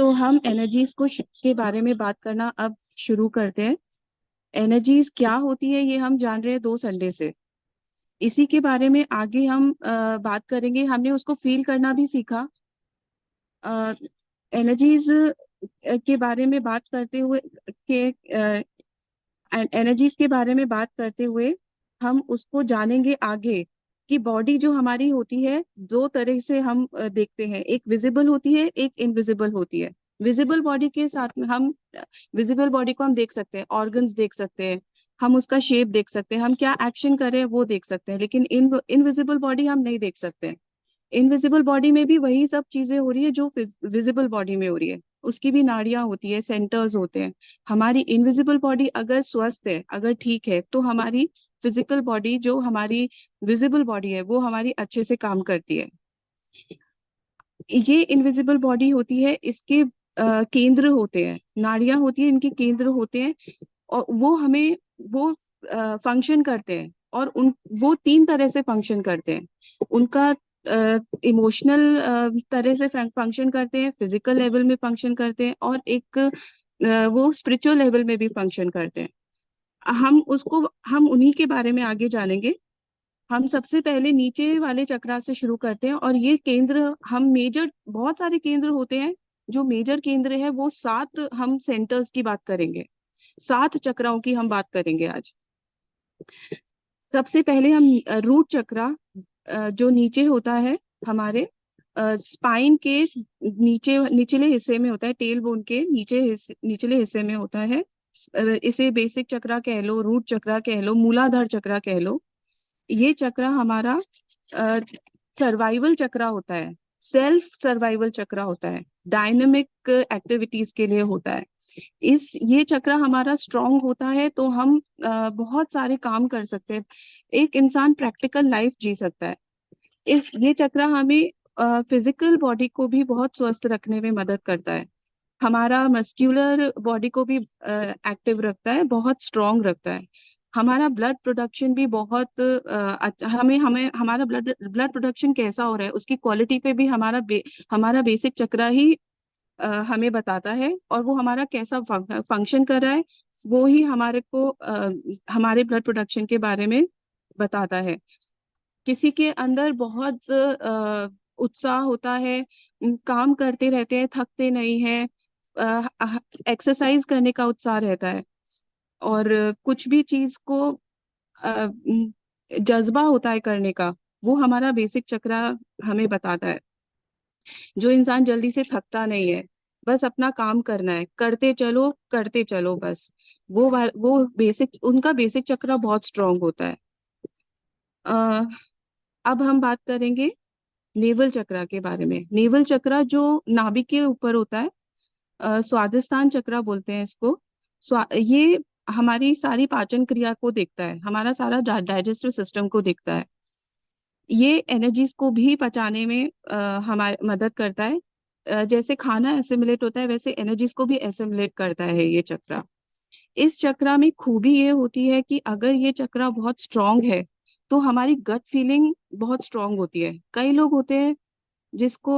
तो हम एनर्जीज के बारे में बात करना अब शुरू करते हैं। एनर्जीज क्या होती है ये हम जान रहे हैं 2 संडे से। इसी के बारे में आगे हम बात करेंगे। हमने उसको फील करना भी सीखा। एनर्जीज के बारे में बात करते हुए के एनर्जीज के बारे में बात करते हुए हम उसको जानेंगे आगे कि बॉडी जो हमारी होती है 2 तरह से हम देखते हैं। एक विजिबल होती है, एक इनविजिबल होती है। विजिबल बॉडी के साथ में हम विजिबल बॉडी को हम देख सकते हैं, ऑर्गन्स देख सकते हैं, हम उसका शेप देख सकते हैं, हम क्या एक्शन कर रहे हैं वो देख सकते हैं, लेकिन इनविजिबल बॉडी हम नहीं देख सकते हैं। इनविजिबल बॉडी में भी वही सब चीजें हो रही है जो विजिबल बॉडी में हो रही है। उसकी भी नाड़ियां होती है, सेंटर्स होते हैं। हमारी इनविजिबल बॉडी अगर स्वस्थ है, अगर ठीक है, तो हमारी फिजिकल बॉडी जो हमारी विजिबल बॉडी है वो हमारी अच्छे से काम करती है। ये इनविजिबल बॉडी होती है, इसके केंद्र होते हैं, नाड़ियां होती है, इनके केंद्र होते हैं। और वो हमें वो फंक्शन करते हैं। और उन वो 3 तरह से फंक्शन करते हैं। उनका इमोशनल तरह से फंक्शन करते हैं, फिजिकल लेवल में फंक्शन करते हैं, और एक वो स्पिरिचुअल लेवल में भी फंक्शन करते हैं। हम उन्हीं के बारे में आगे जानेंगे। हम सबसे पहले नीचे वाले चक्रा से शुरू करते हैं। और ये केंद्र हम मेजर, बहुत सारे केंद्र होते हैं। जो मेजर केंद्र है वो 7, हम सेंटर्स की बात करेंगे, 7 चक्राओं की हम बात करेंगे आज। सबसे पहले हम रूट चक्रा, जो नीचे होता है हमारे स्पाइन के नीचे, निचले हिस्से में होता है, टेल बोन के निचले हिस्से में होता है। इसे बेसिक चक्रा कह लो, रूट चक्रा कह लो, मूलाधार चक्रा कह लो। ये चक्रा हमारा सर्वाइवल चक्रा होता है, सेल्फ सर्वाइवल चक्रा होता है, डायनेमिक एक्टिविटीज के लिए होता है। ये चक्रा हमारा स्ट्रांग होता है तो हम बहुत सारे काम कर सकते हैं। एक इंसान प्रैक्टिकल लाइफ जी सकता है। ये चक्रा हमें फिजिकल बॉडी को भी बहुत स्वस्थ रखने में मदद करता है। हमारा मस्क्यूलर बॉडी को भी एक्टिव रखता है, बहुत स्ट्रांग रखता है। हमारा ब्लड प्रोडक्शन भी बहुत हमें हमें हमारा ब्लड ब्लड प्रोडक्शन कैसा हो रहा है उसकी क्वालिटी पे भी हमारा बेसिक चक्रा ही हमें बताता है। और वो हमारा कैसा फंक्शन कर रहा है वो ही हमारे को हमारे ब्लड प्रोडक्शन के बारे में बताता है। किसी के अंदर बहुत उत्साह होता है, काम करते रहते हैं, थकते नहीं है, एक्सरसाइज करने का उत्साह रहता है, और कुछ भी चीज को जज्बा होता है करने का, वो हमारा बेसिक चक्रा हमें बताता है। जो इंसान जल्दी से थकता नहीं है, बस अपना काम करना है, करते चलो बस, वो बेसिक, उनका बेसिक चक्रा बहुत स्ट्रांग होता है। अ, अब हम बात करेंगे नेवल चक्रा के बारे में। नेवल चक्रा जो नाभि के ऊपर होता है, स्वादिष्टान चक्रा बोलते हैं इसको। ये हमारी सारी पाचन क्रिया को देखता है, हमारा सारा डाइजेस्टिव सिस्टम को देखता है। ये एनर्जीज को भी पचाने में हमारी मदद करता है। जैसे खाना एसिमिलेट होता है वैसे एनर्जीज को भी एसिमिलेट करता है ये चक्रा। इस चक्रा में खूबी ये होती है कि अगर ये चक्रा बहुत स्ट्रांग है तो हमारी गट फीलिंग बहुत स्ट्रांग होती है। कई लोग होते हैं जिसको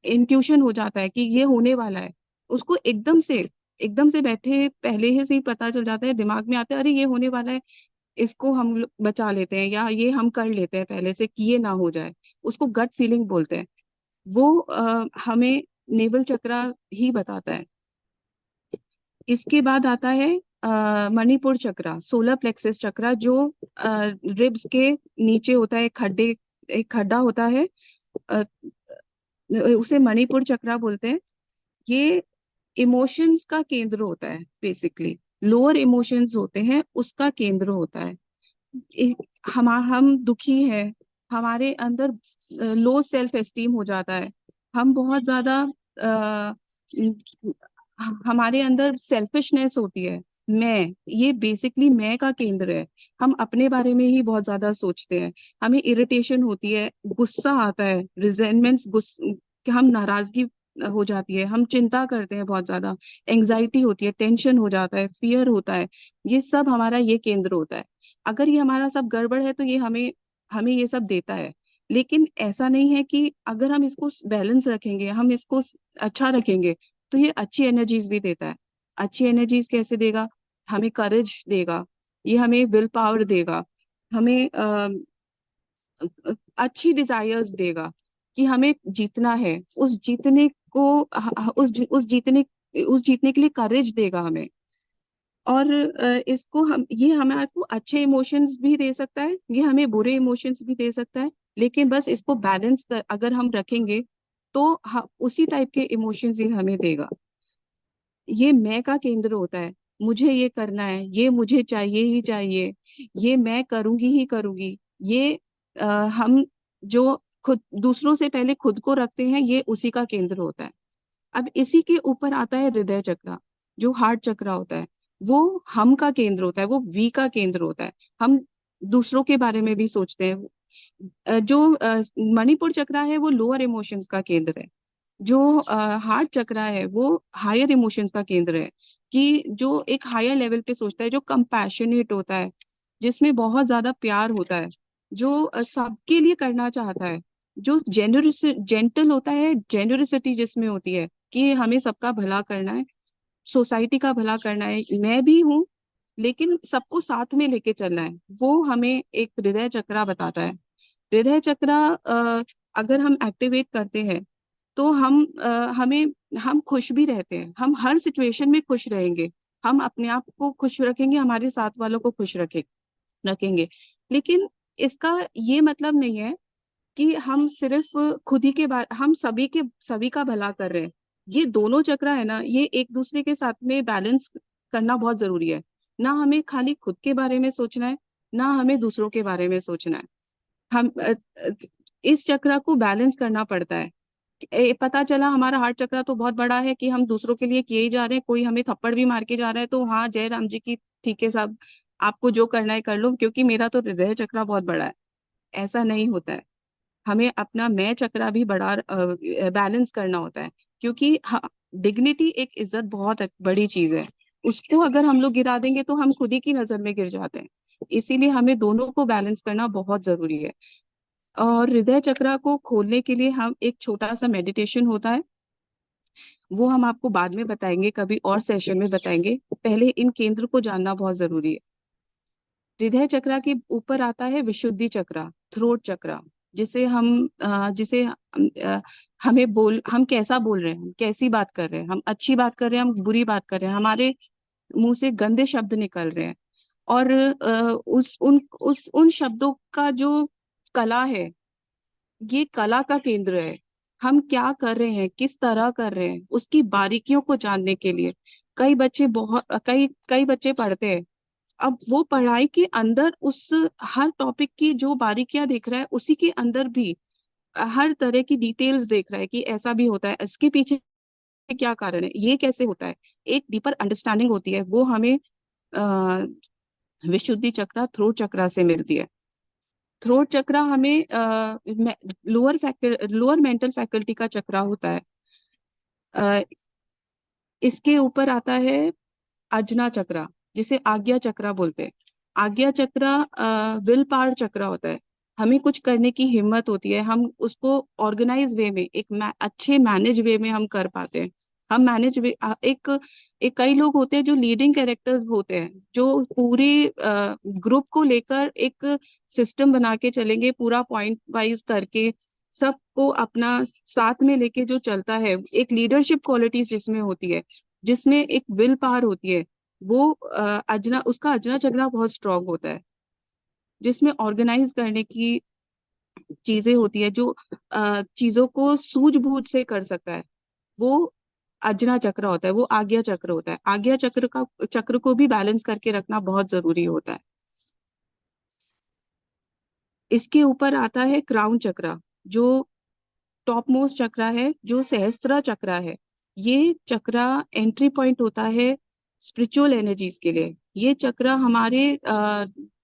इंट्यूशन हो जाता है कि ये होने वाला है, उसको एकदम से बैठे पहले ही से ही पता चल जाता है, दिमाग में आता है अरे ये होने वाला है, इसको हम लोग बचा लेते हैं या ये हम कर लेते हैं पहले से कि ये ना हो जाए। उसको गट फीलिंग बोलते हैं। वो हमें नेवल चक्रा ही बताता है। इसके बाद आता है मणिपुर चक्रा, सोलर प्लेक्सस चक्रा, जो रिब्स के नीचे होता है, एक खड्डा होता है। अ, उसे मणिपुर चक्रा बोलते हैं। ये इमोशंस का केंद्र होता है, बेसिकली लोअर इमोशंस होते हैं उसका केंद्र होता है। इ- हम दुखी हैं, हमारे अंदर लो सेल्फ एस्टीम हो जाता है, हम बहुत ज्यादा अ, हमारे अंदर सेल्फिशनेस होती है। मैं, ये बेसिकली मैं का केंद्र है। हम अपने बारे में ही बहुत ज्यादा सोचते हैं। हमें इरिटेशन होती है, गुस्सा आता है, रिजेंटमेंट्स, कि हम नाराजगी हो जाती है, हम चिंता करते हैं बहुत ज्यादा, एंजाइटी होती है, टेंशन हो जाता है, फियर होता है। ये सब हमारा ये केंद्र होता है। अगर ये हमारा सब गड़बड़ है तो ये हमें हमें ये सब देता है। लेकिन ऐसा नहीं है कि अगर हम इसको बैलेंस रखेंगे, हम इसको अच्छा रखेंगे, तो ये अच्छी एनर्जीज भी देता है। अच्छी एनर्जीज कैसे देगा? हमें करेज देगा, ये हमें विल पावर देगा, हमें अच्छी डिजायर्स देगा कि हमें जीतना है। उस जीतने को उस जीतने के लिए करेज देगा हमें। और इसको हम ये हमारे को अच्छे इमोशंस भी दे सकता है, ये हमें बुरे इमोशंस भी दे सकता है। लेकिन बस इसको बैलेंस कर अगर हम रखेंगे तो उसी टाइप के इमोशंस ये हमें देगा। ये मैं का केंद्र होता है, मुझे ये करना है, ये मुझे चाहिए ही चाहिए, ये मैं करूंगी ही करूंगी। ये हम जो खुद दूसरों से पहले खुद को रखते हैं, ये उसी का केंद्र होता है। अब इसी के ऊपर आता है हृदय चक्र, जो हार्ट चक्र होता है। वो हम का केंद्र होता है, वो वी का केंद्र होता है। हम दूसरों के बारे में भी सोचते हैं। जो मणिपुर चक्र है वो लोअर इमोशंस का केंद्र है। जो हार्ट चक्र है वो हायर इमोशंस का केंद्र है, कि जो एक हायर लेवल पे सोचता है, जो कंपैशनेट होता है, जिसमें बहुत ज्यादा प्यार होता है, जो सबके लिए करना चाहता है, जो जेंटल होता है, जेनरसिटी जिसमें होती है कि हमें सबका भला करना है, सोसाइटी का भला करना है, मैं भी हूँ लेकिन सबको साथ में लेके चलना है। वो हमें एक हृदय चक्र बताता है। हृदय चक्र अगर हम एक्टिवेट करते हैं तो हम खुश भी रहते हैं, हम हर सिचुएशन में खुश रहेंगे। हम अपने आप को खुश रखेंगे, हमारे साथ वालों को खुश रखेंगे। लेकिन इसका ये मतलब नहीं है कि हम सिर्फ खुद ही के बारे हम सभी का भला कर रहे हैं। ये दोनों चक्र है ना, ये एक दूसरे के साथ में बैलेंस करना बहुत जरूरी है। ना हमें खाली खुद के बारे में सोचना है, ना हमें दूसरों के बारे में सोचना है। हम इस चक्र को बैलेंस करना पड़ता है। पता चला हमारा हार्ट चक्र तो बहुत बड़ा है कि हम दूसरों के लिए किए ही जा रहे हैं, कोई हमें थप्पड़ भी मार के जा रहा है तो हाँ जय राम जी की, ठीक है साहब, आपको जो करना है कर लो, क्योंकि मेरा तो हृदय चक्र बहुत बड़ा है। ऐसा नहीं होता है। हमें अपना मैं चक्रा भी बड़ा बैलेंस करना होता है। क्योंकि डिग्निटी एक इज्जत बहुत बड़ी चीज है। उसको अगर हम लोग गिरा देंगे तो हम खुद ही की नजर में गिर जाते हैं। इसीलिए हमें दोनों को बैलेंस करना बहुत जरूरी है। और हृदय चक्र को खोलने के लिए हम एक छोटा सा मेडिटेशन होता है, वो हम आपको बाद में बताएंगे, कभी और सेशन में बताएंगे। पहले इन केंद्र को जानना बहुत जरूरी है। हृदय चक्र के ऊपर आता है विशुद्धि चक्र, थ्रोट चक्र, जिसे हम कैसा बोल रहे हैं, हम कैसी बात कर रहे हैं, हम अच्छी बात कर रहे हैं, हम बुरी बात कर रहे हैं, हमारे मुंह से गंदे शब्द निकल रहे हैं। और उन शब्दों का जो कला है, ये कला का केंद्र है। हम क्या कर रहे हैं, किस तरह कर रहे हैं, उसकी बारीकियों को जानने के लिए कई बच्चे पढ़ते हैं। अब वो पढ़ाई के अंदर उस हर टॉपिक की जो बारीकियां देख रहा है, उसी के अंदर भी हर तरह की डिटेल्स देख रहा है कि ऐसा भी होता है, इसके पीछे क्या कारण है, ये कैसे होता है। एक डीपर अंडरस्टैंडिंग होती है, वो हमें अ, विशुद्धि चक्र, थ्रोट चक्र से मिलती है। थ्रोट चक्र हमें लोअर मेंटल फैकल्टी का चक्र होता है। अ, इसके ऊपर आता है अजना चक्र, जिसे आज्ञा चक्र बोलते हैं। आज्ञा चक्र विल पावर चक्र होता है। हमें कुछ करने की हिम्मत होती है, हम उसको ऑर्गेनाइज वे में, अच्छे मैनेज वे में हम कर पाते हैं। हम मैनेज वे एक कई लोग होते हैं जो लीडिंग कैरेक्टर्स होते हैं, जो पूरे ग्रुप को लेकर एक सिस्टम बना के चलेंगे, पूरा पॉइंट वाइज करके सबको अपना साथ में लेके जो चलता है। एक लीडरशिप क्वालिटीज जिसमें होती है, जिसमें एक विल पावर होती है, वो उसका अजना चक्र बहुत स्ट्रांग होता है। जिसमें ऑर्गेनाइज करने की चीजें होती है, जो चीजों को सूझबूझ से कर सकता है, वो अजना चक्र होता है, वो आज्ञा चक्र होता है। आज्ञा चक्र को भी बैलेंस करके रखना बहुत जरूरी होता है। इसके ऊपर आता है क्राउन चक्र, जो टॉप मोस्ट चक्र है, जो सहस्त्रा चक्र है। ये चक्र एंट्री पॉइंट होता है स्पिरिचुअल एनर्जीज के लिए। ये चक्र हमारे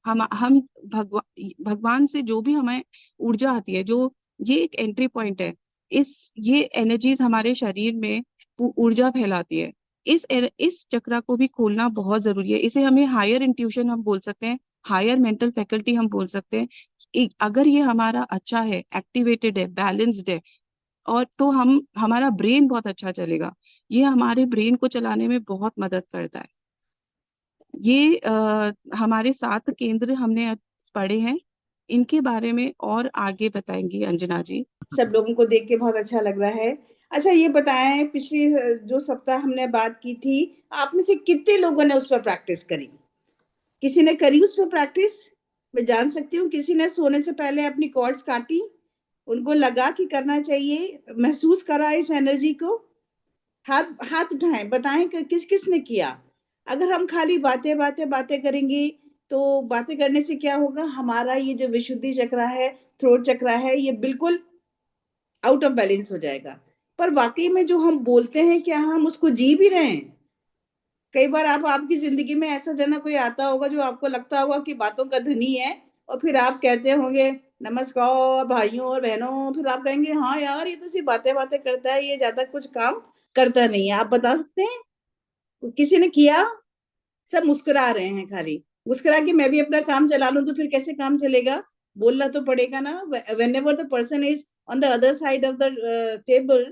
हम भगवान से जो भी हमें ऊर्जा आती है, जो ये एक एंट्री पॉइंट है। ये एनर्जीज हमारे शरीर में ऊर्जा फैलाती है। इस चक्र को भी खोलना बहुत जरूरी है। इसे हमें हायर इंट्यूशन हम बोल सकते हैं, हायर मेंटल फैकल्टी हम बोल सकते हैं। अगर ये हमारा अच्छा है, एक्टिवेटेड है, बैलेंस्ड है, और तो हम हमारा ब्रेन बहुत अच्छा चलेगा। ये हमारे ब्रेन को चलाने में बहुत मदद करता है। ये हमारे 7 केंद्र हमने पढ़े हैं, इनके बारे में और आगे बताएंगी अंजना जी। सब लोगों को देख के बहुत अच्छा लग रहा है। अच्छा ये बताएं, पिछली जो सप्ताह हमने बात की थी, आप में से कितने लोगों ने उस पर प्रैक्टिस करी? किसी ने करी उस पर प्रैक्टिस? मैं जान सकती हूँ किसी ने सोने से पहले अपनी कॉर्ड्स काटी, उनको लगा कि करना चाहिए, महसूस करा इस एनर्जी को? हाथ हाथ उठाएं, बताएं कि किस किस ने किया। अगर हम खाली बातें बातें बातें करेंगे तो बातें करने से क्या होगा, हमारा ये जो विशुद्धि चक्र है, थ्रोट चक्र है, ये बिल्कुल आउट ऑफ बैलेंस हो जाएगा। पर वाकई में जो हम बोलते हैं क्या हम उसको जी भी रहे हैं? कई बार आप आपकी जिंदगी में ऐसा जना कोई आता होगा जो आपको लगता होगा कि बातों का धनी है, और फिर आप कहते होंगे नमस्कार भाइयों और बहनों, फिर आप कहेंगे हाँ यार ये तो सिर्फ बातें बातें करता है, ये ज्यादा कुछ काम करता नहीं है। आप बता सकते हैं किसी ने किया? सब मुस्कुरा रहे हैं, खाली मुस्कुरा के मैं भी अपना काम चला लूं तो फिर कैसे काम चलेगा? बोलना तो पड़ेगा ना। When ever the person is on the other side of the table,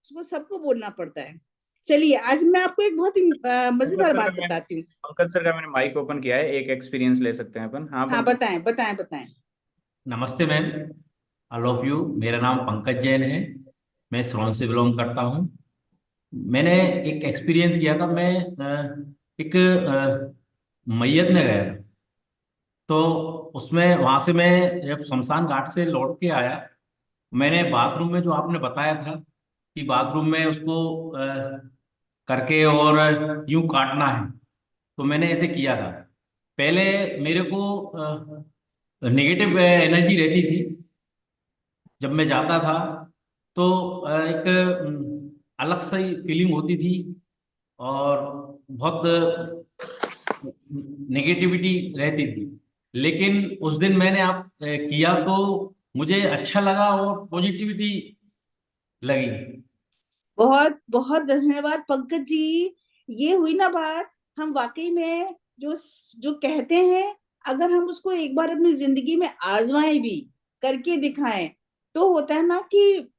उसको सबको बोलना पड़ता है। चलिए आज मैं आपको एक बहुत ही पंकज मजेदार सर का बात मैं बताती हूँ। पंकज सर का मैंने माइक ओपन किया है, एक एक्सपीरियंस ले सकते हैं अपन। हाँ हाँ पंकज। बताएं बताएं बताएं। नमस्ते मैम, आई लव यू। मेरा नाम पंकज जैन है, मैं सिलोन से बिलोंग करता हूँ। मैंने एक एक्सपीरियंस किया था। मैं एक मैयत में गया था। तो उसमें वहां से मैं जब शमशान घाट से लौट के आया, मैंने बाथरूम में जो आपने बताया था कि बाथरूम में उसको करके और यूं काटना है, तो मैंने ऐसे किया था। पहले मेरे को नेगेटिव एनर्जी रहती थी जब मैं जाता था, तो एक अलग सी फीलिंग होती थी और बहुत नेगेटिविटी रहती थी। लेकिन उस दिन मैंने आप किया तो मुझे अच्छा लगा और पॉजिटिविटी लगी। बहुत बहुत धन्यवाद पंकज जी। ये हुई ना बात, हम वाकई में जो जो कहते हैं, अगर हम उसको एक बार अपनी जिंदगी में आजमाएं भी, करके दिखाएं, तो होता है ना कि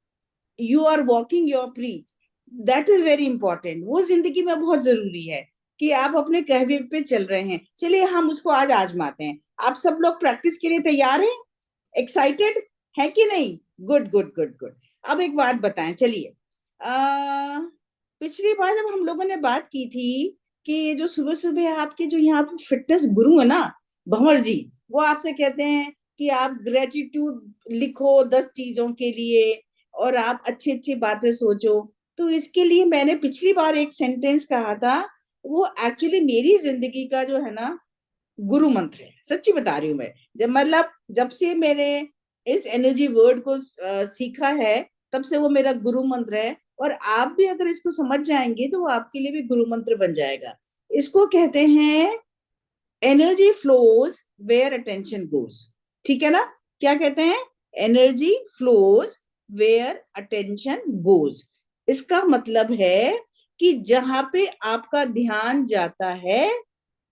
you are walking your preach. That is very important. वो जिंदगी में बहुत जरूरी है कि आप अपने कहवे पे चल रहे हैं। चलिए हम उसको आज आजमाते हैं। आप सब लोग प्रैक्टिस के लिए तैयार हैं? एक्साइटेड है कि नहीं? Good good good good. अब एक बात बताएं, चलिए पिछली बार जब हम लोगों ने बात की थी कि ये जो सुबह सुबह आपके जो यहाँ पे फिटनेस गुरु है ना, भंवर जी, वो आपसे कहते हैं कि आप ग्रेटिट्यूड लिखो 10 चीजों के लिए, और आप अच्छी अच्छी बातें सोचो। तो इसके लिए मैंने पिछली बार एक सेंटेंस कहा था, वो एक्चुअली मेरी जिंदगी का जो है ना गुरु मंत्र है। सच्ची बता रही हूँ मैं, जब मतलब जब से मैंने इस एनर्जी वर्ड को सीखा है, तब से वो मेरा गुरु मंत्र है। और आप भी अगर इसको समझ जाएंगे तो वो आपके लिए भी गुरु मंत्र बन जाएगा। इसको कहते हैं energy flows where attention goes. ठीक है ना? क्या कहते हैं? Energy flows where attention goes. इसका मतलब है कि जहां पे आपका ध्यान जाता है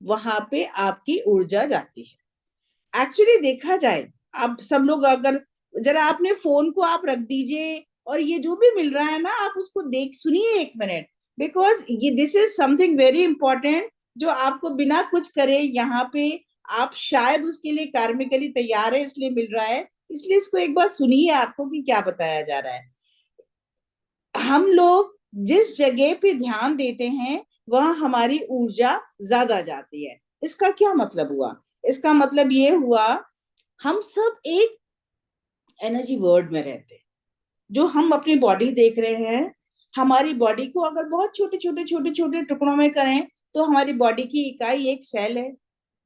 वहां पे आपकी ऊर्जा जाती है। एक्चुअली देखा जाए, आप सब लोग अगर जरा अपने फोन को आप रख दीजिए, और ये जो भी मिल रहा है ना आप उसको देख सुनिए 1 मिनट, बिकॉज ये this is something very important जो आपको बिना कुछ करे यहाँ पे, आप शायद उसके लिए कार्मिकली तैयार है इसलिए मिल रहा है। इसलिए इसको एक बार सुनिए आपको कि क्या बताया जा रहा है। हम लोग जिस जगह पे ध्यान देते हैं वहां हमारी ऊर्जा ज्यादा जाती है। इसका क्या मतलब हुआ? इसका मतलब ये हुआ, हम सब एक एनर्जी वर्ल्ड में रहते हैं। जो हम अपनी बॉडी देख रहे हैं, हमारी बॉडी को अगर बहुत छोटे छोटे छोटे छोटे टुकड़ों में करें तो हमारी बॉडी की इकाई एक सेल है।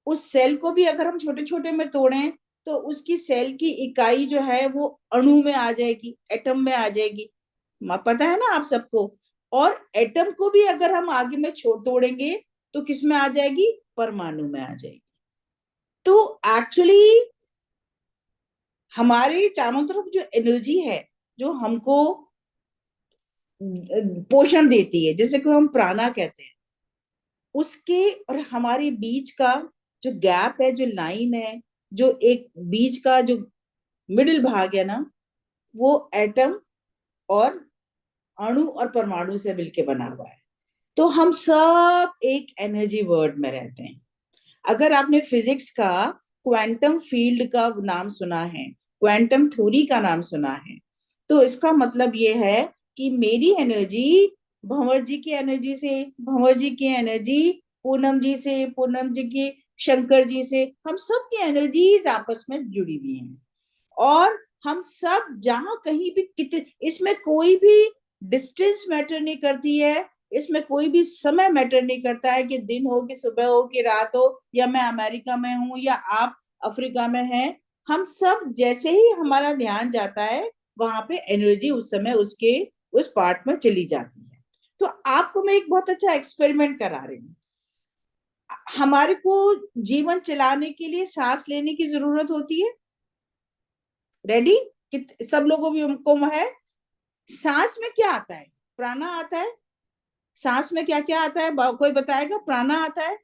उस सेल को भी अगर हम छोटे छोटे में तोड़ें तो उसकी सेल की इकाई जो है वो अणु में आ जाएगी, एटम में आ जाएगी। पता है ना आप सबको? और एटम को भी अगर हम आगे में छोड़ तोड़ेंगे तो किस में आ जाएगी? परमाणु में आ जाएगी। तो एक्चुअली हमारे चारों तरफ जो एनर्जी है जो हमको पोषण देती है, जैसे कि हम प्राणा कहते हैं, उसके और हमारे बीच का जो गैप है, जो लाइन है, जो एक बीच का जो मिडिल भाग है ना, वो एटम और अणु और परमाणु से मिलके बना हुआ है। तो हम सब एक एनर्जी वर्ल्ड में रहते हैं। अगर आपने फिजिक्स का क्वांटम फील्ड का नाम सुना है, क्वांटम थ्योरी का नाम सुना है, तो इसका मतलब ये है कि मेरी एनर्जी भंवर जी की एनर्जी से, भंवर जी की एनर्जी पूनम जी से, पूनम जी की शंकर जी से, हम सब की एनर्जीज आपस में जुड़ी हुई हैं। और हम सब जहां कहीं भी कितने, इसमें कोई भी डिस्टेंस मैटर नहीं करती है, इसमें कोई भी समय मैटर नहीं करता है कि दिन हो कि सुबह हो कि रात हो, या मैं अमेरिका में हूं या आप अफ्रीका में हैं। हम सब जैसे ही हमारा ध्यान जाता है, वहां पे एनर्जी उस समय उसके उस पार्ट में चली जाती है। तो आपको मैं एक बहुत अच्छा एक्सपेरिमेंट करा रही हूँ। हमारे को जीवन चलाने के लिए सांस लेने की जरूरत होती है। रेडी? सब लोगों को है। सांस में क्या आता है? प्राणा आता है। सांस में क्या क्या आता है, कोई बताएगा? प्राणा आता है।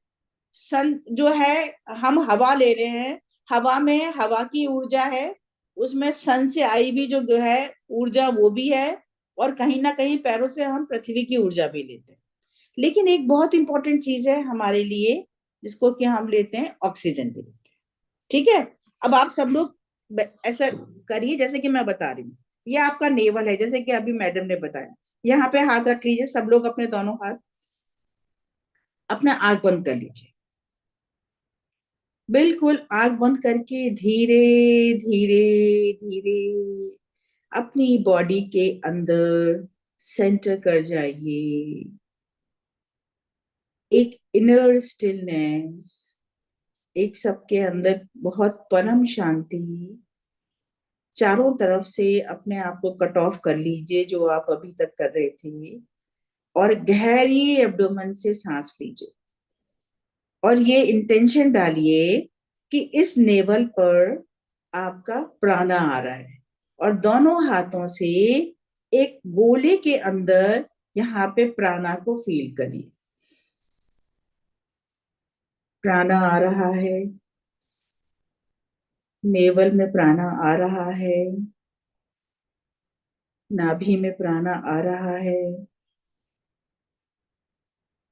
सन जो है, हम हवा ले रहे हैं, हवा में हवा की ऊर्जा है, उसमें सन से आई भी जो है ऊर्जा वो भी है, और कहीं ना कहीं पैरों से हम पृथ्वी की ऊर्जा भी लेते हैं। लेकिन एक बहुत इंपॉर्टेंट चीज है हमारे लिए, जिसको कि हम लेते हैं, ऑक्सीजन भी लेते हैं। ठीक है? अब आप सब लोग ऐसा करिए जैसे कि मैं बता रही हूँ। ये आपका नेवल है, जैसे कि अभी मैडम ने बताया। यहाँ पे हाथ रख लीजिए सब लोग, अपने दोनों हाथ, अपना आंख बंद कर लीजिए। बिल्कुल आंख बंद करके धीरे धीरे धीरे अपनी बॉडी के अंदर सेंटर कर जाइए। एक इनर स्टिलनेस, एक सबके अंदर बहुत परम शांति। चारों तरफ से अपने आप को कट ऑफ कर लीजिए जो आप अभी तक कर रहे थे, और गहरी एब्डोमेन से सांस लीजिए। और ये इंटेंशन डालिए कि इस नेवल पर आपका प्राणा आ रहा है, और दोनों हाथों से एक गोले के अंदर यहाँ पे प्राणा को फील करिए। प्राणा आ रहा है, नेवल में प्राणा आ रहा है, नाभि में प्राणा आ रहा है,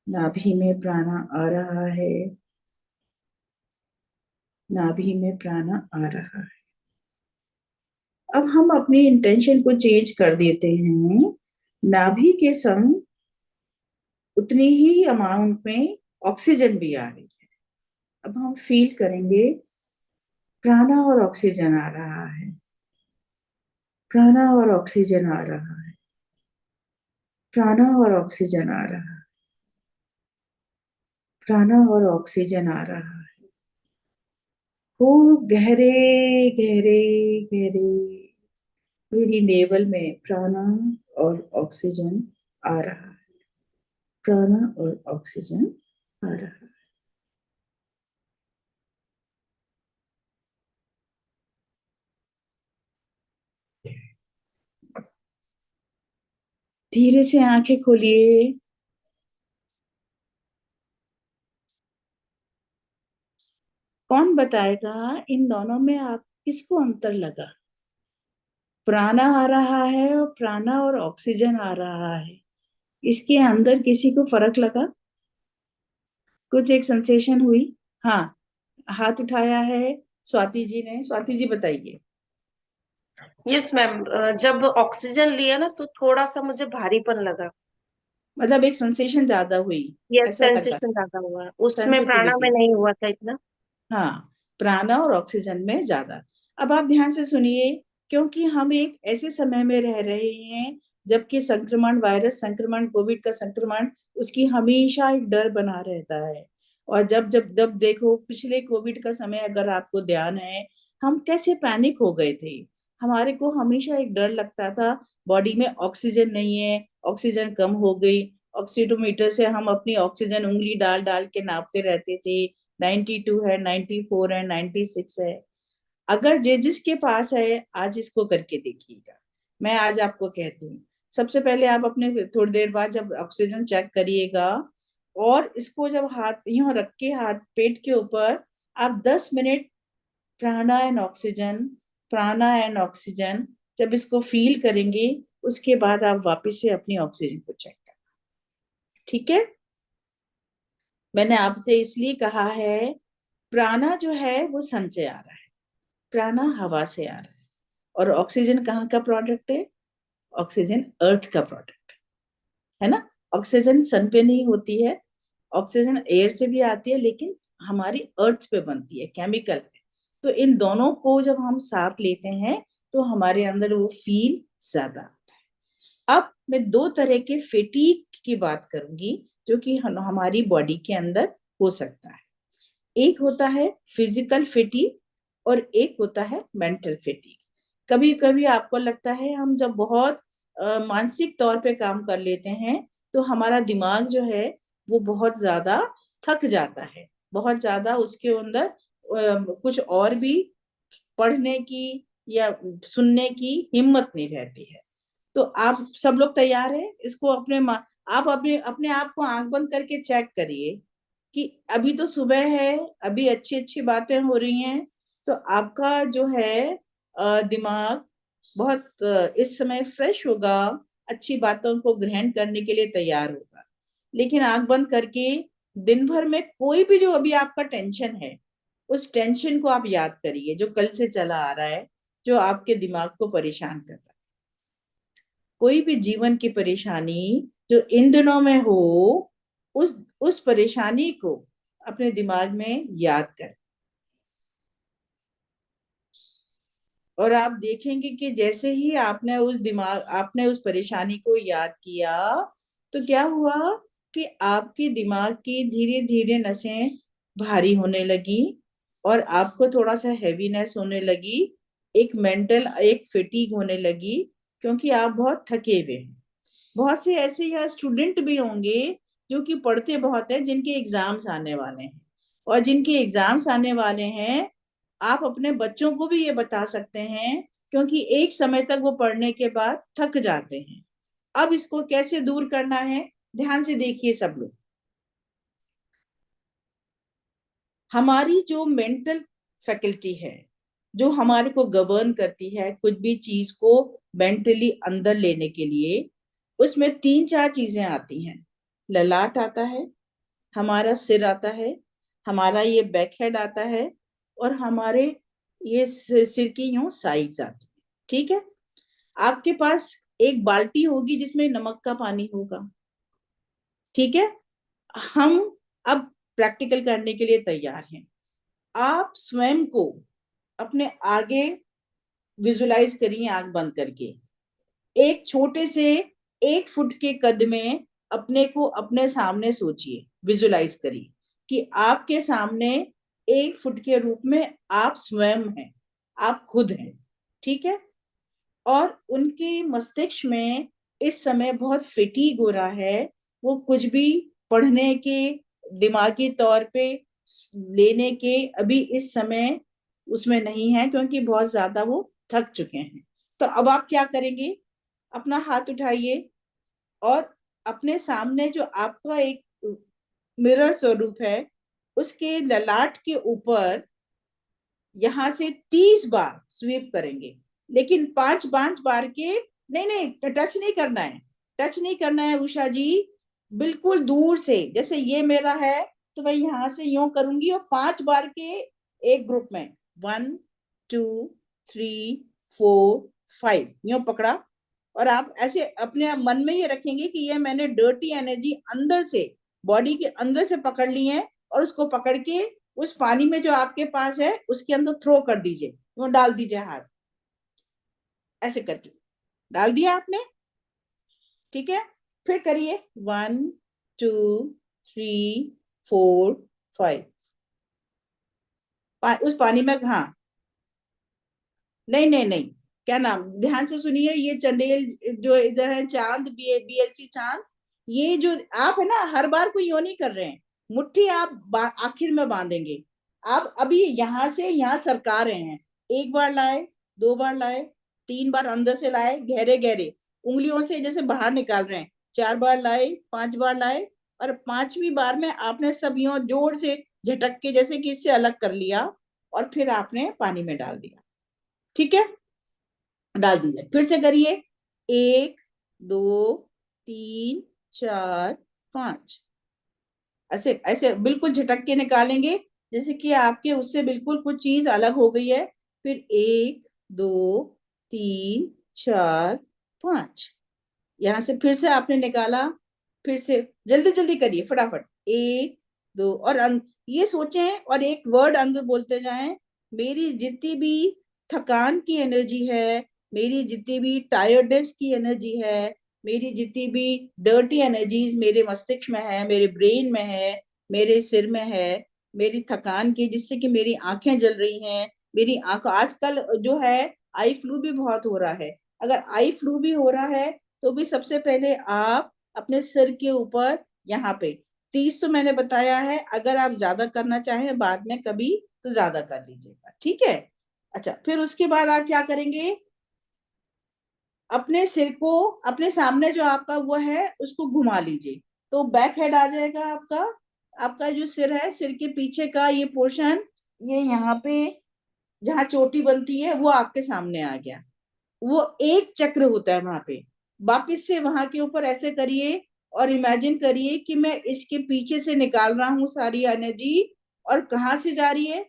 नाभि में प्राणा आ रहा है, नाभि में प्राणा आ रहा है। अब हम अपनी इंटेंशन को चेंज कर देते हैं। नाभि के संग उतनी ही अमाउंट में ऑक्सीजन भी आ रही है। अब हम फील करेंगे प्राणा और ऑक्सीजन आ रहा है, प्राणा और ऑक्सीजन आ रहा है, प्राणा और ऑक्सीजन आ रहा है, प्राणा और ऑक्सीजन आ रहा है। खूब गहरे गहरे गहरे मेरी नेवल में प्राणा और ऑक्सीजन आ रहा है, प्राणा और ऑक्सीजन आ रहा है। धीरे से आंखें खोलिए। कौन बताएगा इन दोनों में आप किसको अंतर लगा? प्राणा आ रहा है और प्राणा और ऑक्सीजन आ रहा है, इसके अंदर किसी को फर्क लगा? कुछ एक सेंसेशन हुई? हाँ, हाथ उठाया है स्वाति जी ने। स्वाति जी बताइए। यस मैम, जब ऑक्सीजन लिया ना तो थोड़ा सा मुझे भारीपन लगा। मतलब एक सेंसेशन ज्यादा हुई, यस, ऐसा लगा? सेंसेशन ज्यादा हुआ, उसमें प्राणा में सेंसिटिविटी। नहीं हुआ था इतना। हाँ, प्राणा और ऑक्सीजन में ज्यादा। अब आप ध्यान से सुनिए, क्योंकि हम एक ऐसे समय में रह रहे हैं जबकि संक्रमण, वायरस संक्रमण, कोविड का संक्रमण, उसकी हमेशा एक डर बना रहता है। और जब जब जब देखो पिछले कोविड का समय अगर आपको ध्यान है, हम कैसे पैनिक हो गए थे। हमारे को हमेशा एक डर लगता था, बॉडी में ऑक्सीजन नहीं है, ऑक्सीजन कम हो गई। ऑक्सीटोमीटर से हम अपनी ऑक्सीजन उंगली डाल डाल के नापते रहते थे, 92 है, 94 है, 96 है। अगर जिसके पास है, आज इसको करके देखिएगा। मैं आज आपको कहती हूँ, सबसे पहले आप अपने थोड़ी देर बाद जब ऑक्सीजन चेक करिएगा, और इसको जब हाथ यूं रख के, हाथ पेट के ऊपर आप 10 मिनट प्राणा एंड ऑक्सीजन जब इसको फील करेंगे, उसके बाद आप वापस से अपनी ऑक्सीजन को चेक करें। ठीक है, मैंने आपसे इसलिए कहा है, प्राणा जो है वो सन से आ रहा है, प्राणा हवा से आ रहा है, और ऑक्सीजन कहाँ का प्रोडक्ट है? ऑक्सीजन अर्थ का प्रोडक्ट है ना। ऑक्सीजन सन पे नहीं होती है, ऑक्सीजन एयर से भी आती है, लेकिन हमारी अर्थ पे बनती है, केमिकल है। तो इन दोनों को जब हम साथ लेते हैं तो हमारे अंदर वो फील ज्यादा आता है। अब मैं 2 तरह के फेटीक की बात करूंगी जो कि हमारी बॉडी के अंदर हो सकता है। एक होता है फिजिकल फेटीक और एक होता है मेंटल फेटीक। कभी कभी आपको लगता है हम जब बहुत मानसिक तौर पे काम कर लेते हैं तो हमारा दिमाग जो है वो बहुत ज्यादा थक जाता है, बहुत ज्यादा उसके अंदर कुछ और भी पढ़ने की या सुनने की हिम्मत नहीं रहती है। तो आप सब लोग तैयार हैं? इसको आप अपने अपने आप को आंख बंद करके चेक करिए कि अभी तो सुबह है, अभी अच्छी अच्छी बातें हो रही हैं, तो आपका जो है दिमाग बहुत इस समय फ्रेश होगा, अच्छी बातों को ग्रहण करने के लिए तैयार होगा। लेकिन आंख बंद करके दिन भर में कोई भी जो अभी आपका टेंशन है, उस टेंशन को आप याद करिए जो कल से चला आ रहा है, जो आपके दिमाग को परेशान कर रहा है। कोई भी जीवन की परेशानी जो इन दिनों में हो, उस परेशानी को अपने दिमाग में याद करें, और आप देखेंगे कि जैसे ही आपने उस परेशानी को याद किया, तो क्या हुआ कि आपके दिमाग की धीरे धीरे नसें भारी होने लगी और आपको थोड़ा सा हैवीनेस होने लगी, एक फटीग होने लगी, क्योंकि आप बहुत थके हुए हैं। बहुत से ऐसे या स्टूडेंट भी होंगे जो कि पढ़ते बहुत है, जिनके एग्जाम्स आने वाले हैं, और जिनके एग्जाम्स आने वाले हैं, आप अपने बच्चों को भी ये बता सकते हैं, क्योंकि एक समय तक वो पढ़ने के बाद थक जाते हैं। अब इसको कैसे दूर करना है, ध्यान से देखिए सब लोग। हमारी जो मेंटल फैकल्टी है, जो हमारे को गवर्न करती है कुछ भी चीज को मेंटली अंदर लेने के लिए, उसमें 3-4 चीजें आती हैं। ललाट आता है, हमारा सिर आता है, हमारा ये बैक हेड आता है, और हमारे ये सिर की यूं साइड्स आती है। ठीक है, आपके पास एक बाल्टी होगी जिसमें नमक का पानी होगा। ठीक है, हम अब प्रैक्टिकल करने के लिए तैयार हैं। आप स्वयं को अपने आगे विजुलाइज करिए आंख बंद करके, एक छोटे से 1 फुट के कद में अपने को अपने सामने सोचिए, विजुलाइज करिए कि आपके सामने 1 फुट के रूप में आप स्वयं हैं, आप खुद हैं। ठीक है, और उनके मस्तिष्क में इस समय बहुत फटीग हो रहा है, वो कुछ भी पढ़ने के, दिमागी तौर पे लेने के अभी इस समय उसमें नहीं है, क्योंकि बहुत ज्यादा वो थक चुके हैं। तो अब आप क्या करेंगे, अपना हाथ उठाइए और अपने सामने जो आपका एक मिरर स्वरूप है, उसके ललाट के ऊपर यहां से 30 बार स्वीप करेंगे, लेकिन 5-5 बार के नहीं, नहीं टच नहीं करना है, टच नहीं करना है उषा जी, बिल्कुल दूर से। जैसे ये मेरा है तो मैं यहां से यूं करूंगी, और 5 बार के एक ग्रुप में 1 2 3 4 5 यूं पकड़ा, और आप ऐसे अपने मन में ये रखेंगे कि ये मैंने डर्टी एनर्जी अंदर से, बॉडी के अंदर से पकड़ ली है, और उसको पकड़ के उस पानी में जो आपके पास है उसके अंदर थ्रो कर दीजिए, वो डाल दीजिए हाथ, ऐसे करके डाल दिया आपने। ठीक है, फिर करिए 1 2 3 4 5, उस पानी में, हाँ नहीं नहीं नहीं, क्या नाम, ध्यान से सुनिए, ये चंदेल जो इधर है, चांद BLC चांद, ये जो आप है ना, हर बार कोई यो नहीं कर रहे हैं, मुट्ठी आप आखिर में बांधेंगे। आप अभी यहां से यहां सरका रहे हैं, 1 बार लाए, 2 बार लाए, 3 बार अंदर से लाए, गहरे गहरे उंगलियों से जैसे बाहर निकाल रहे हैं, 4 बार लाए, 5 बार लाए, और 5वीं बार में आपने सब यूं जोर से झटक के जैसे कि इससे अलग कर लिया और फिर आपने पानी में डाल दिया। ठीक है, डाल दीजिए, फिर से करिए। 1 2 3 4 5, ऐसे ऐसे बिल्कुल झटक के निकालेंगे जैसे कि आपके उससे बिल्कुल कुछ चीज अलग हो गई है। फिर 1 2 3 4 5, यहां से फिर से आपने निकाला, फिर से जल्दी जल्दी करिए फटाफट। 1 2 और ये सोचें और एक वर्ड अंदर बोलते जाएं, मेरी जितनी भी थकान की एनर्जी है, मेरी जितनी भी टायर्डनेस की एनर्जी है, मेरी जितनी भी डर्टी एनर्जीज मेरे मस्तिष्क में है, मेरे ब्रेन में है, मेरे सिर में है, मेरी थकान की जिससे कि मेरी आंखें जल रही हैं, मेरी आंख आजकल जो है आई फ्लू भी बहुत हो रहा है। अगर आई फ्लू भी हो रहा है तो भी सबसे पहले आप अपने सिर के ऊपर यहाँ पे 30 तो मैंने बताया है, अगर आप ज्यादा करना चाहें बाद में कभी तो ज्यादा कर लीजिएगा। ठीक है, अच्छा, फिर उसके बाद आप क्या करेंगे, अपने सिर को अपने सामने जो आपका वो है उसको घुमा लीजिए, तो बैक हेड आ जाएगा आपका। आपका जो सिर है, सिर के पीछे का ये पोर्शन, ये यहाँ पे जहाँ चोटी बनती है वो आपके सामने आ गया। वो एक चक्र होता है वहां पे। वापिस से वहां के ऊपर ऐसे करिए और इमेजिन करिए कि मैं इसके पीछे से निकाल रहा हूँ सारी एनर्जी, और कहाँ से जा रही है,